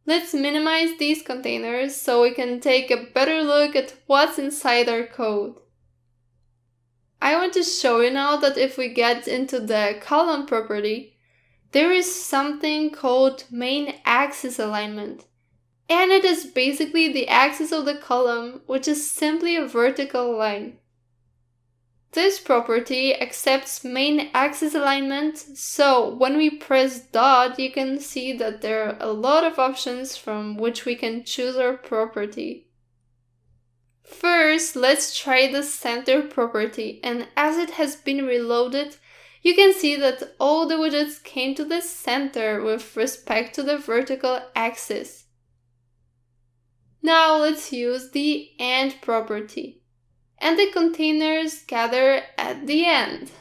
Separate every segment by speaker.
Speaker 1: Let's minimize these containers so we can take a better look at what's inside our code. I want to show you now that if we get into the column property, there is something called main axis alignment. And it is basically the axis of the column, which is simply a vertical line. This property accepts main axis alignment, so when we press dot, you can see that there are a lot of options from which we can choose our property. First, let's try the center property, and as it has been reloaded, you can see that all the widgets came to the center with respect to the vertical axis. Now let's use the end property, and the containers gather at the end.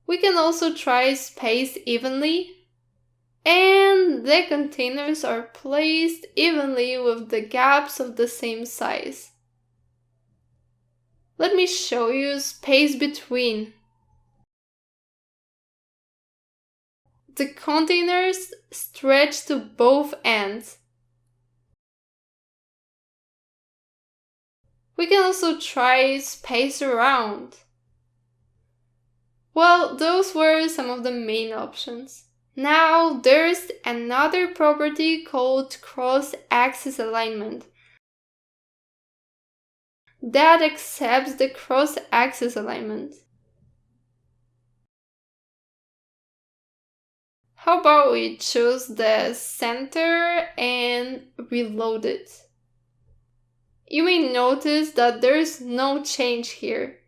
Speaker 1: We can also try space evenly, and the containers are placed evenly with the gaps of the same size. Let me show you space between. The containers stretch to both ends. We can also try space around. Well, those were some of the main options. Now there's another property called cross-axis alignment that accepts the cross-axis alignment. How about we choose the center and reload it? You may notice that there's no change here.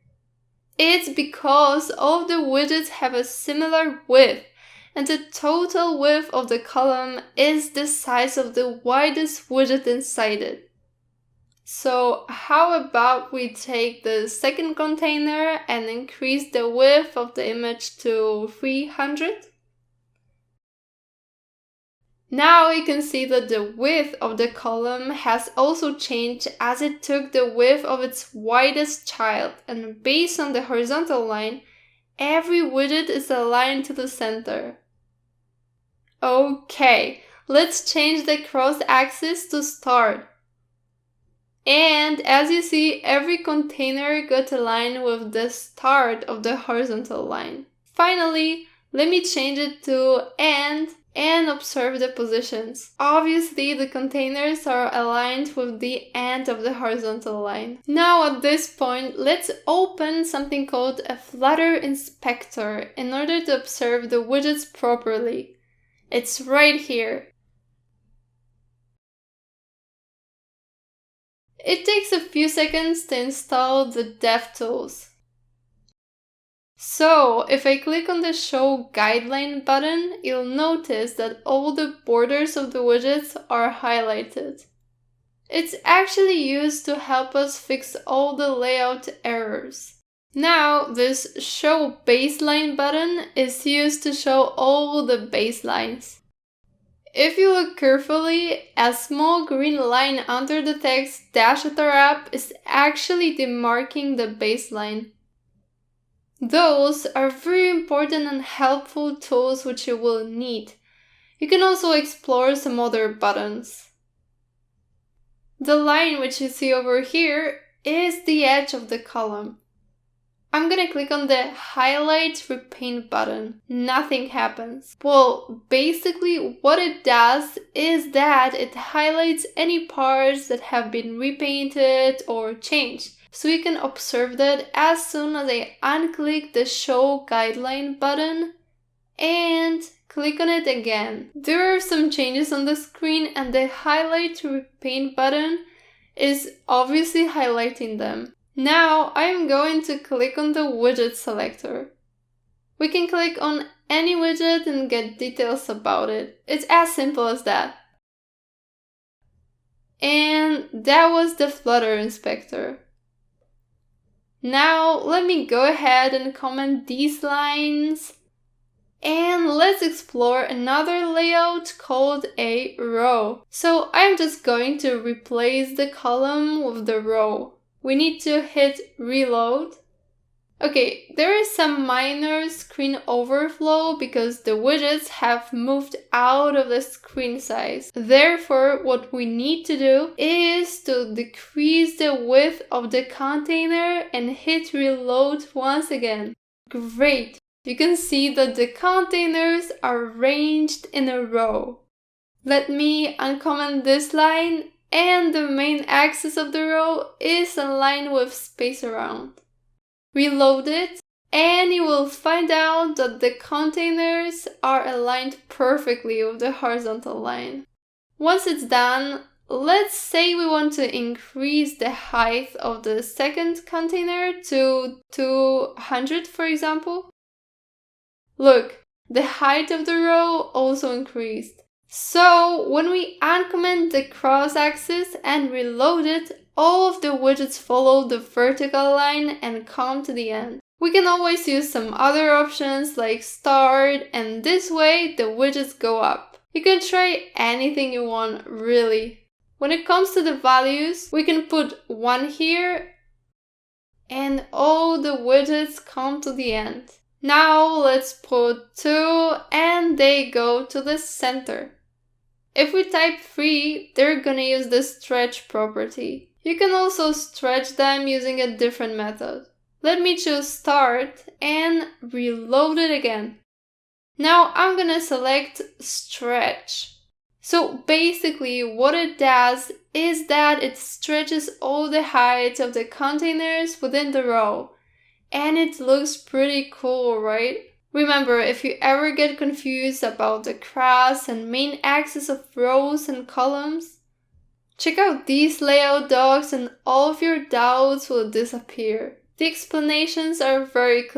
Speaker 1: It's because all of the widgets have a similar width, and the total width of the column is the size of the widest widget inside it. So how about we take the second container and increase the width of the image to 300? Now you can see that the width of the column has also changed as it took the width of its widest child, and based on the horizontal line, every widget is aligned to the center. Okay, let's change the cross-axis to start. And as you see, every container got aligned with the start of the horizontal line. Finally, let me change it to end and observe the positions. Obviously, the containers are aligned with the end of the horizontal line. Now at this point, let's open something called a Flutter Inspector in order to observe the widgets properly. It's right here. It takes a few seconds to install the DevTools. So, if I click on the Show Guideline button, you'll notice that all the borders of the widgets are highlighted. It's actually used to help us fix all the layout errors. Now, this Show Baseline button is used to show all the baselines. If you look carefully, a small green line under the text -app is actually demarking the baseline. Those are very important and helpful tools which you will need. You can also explore some other buttons. The line which you see over here is the edge of the column. I'm gonna click on the Highlight Repaint button. Nothing happens. Well, basically what it does is that it highlights any parts that have been repainted or changed. So you can observe that as soon as I unclick the Show Guideline button and click on it again. There are some changes on the screen, and the Highlight Repaint button is obviously highlighting them. Now I'm going to click on the widget selector. We can click on any widget and get details about it. It's as simple as that. And that was the Flutter Inspector. Now let me go ahead and comment these lines. And let's explore another layout called a row. So I'm just going to replace the column with the row. We need to hit reload. Okay, there is some minor screen overflow because the widgets have moved out of the screen size. Therefore, what we need to do is to decrease the width of the container and hit reload once again. Great! You can see that the containers are arranged in a row. Let me uncomment this line, and the main axis of the row is aligned with space around. Reload it, and you will find out that the containers are aligned perfectly with the horizontal line. Once it's done, let's say we want to increase the height of the second container to 200, for example. Look, the height of the row also increased. So when we uncomment the cross axis and reload it, all of the widgets follow the vertical line and come to the end. We can always use some other options like start, and this way the widgets go up. You can try anything you want, really. When it comes to the values, we can put 1 here and all the widgets come to the end. Now let's put 2 and they go to the center. If we type 3, they're gonna use the stretch property. You can also stretch them using a different method. Let me choose start and reload it again. Now I'm gonna select stretch. So basically what it does is that it stretches all the heights of the containers within the row. And it looks pretty cool, right? Remember, if you ever get confused about the cross and main axis of rows and columns, check out these layout docs and all of your doubts will disappear. The explanations are very clear.